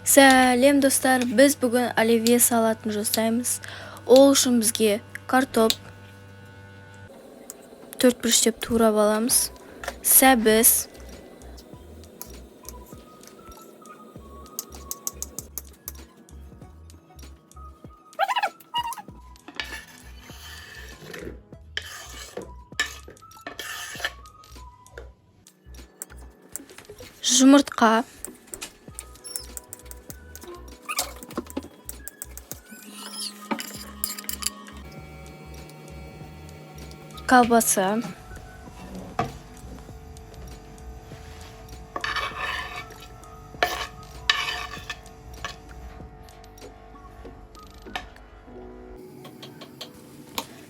Сәлем достар, біз бүгін оливье салатын жасаймыз. Ол үшін бізге картоп 4 бүріштеп турап аламыз. Сәбіз, жұмыртқа, колбаса,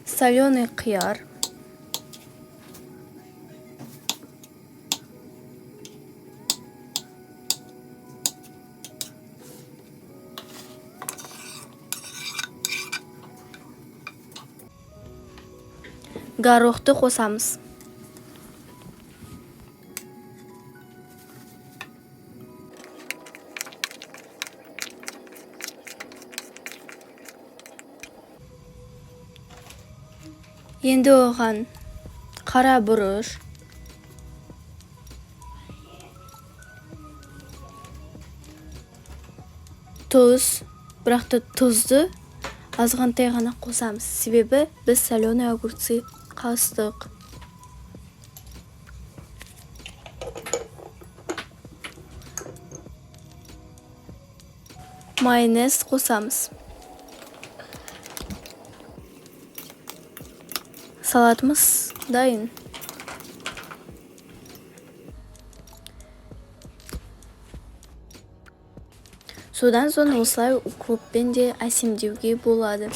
соленый қияр, горохты қосамыз. Енді оған қара бұрыш, тұз, бірақ тұзды азғантай ғана қосамыз, себебі біз соленый огурцы қастық. Майонез қосамыз. Салатымыз дайын. Содан соң осылай укроппен де әсемдеуге болады.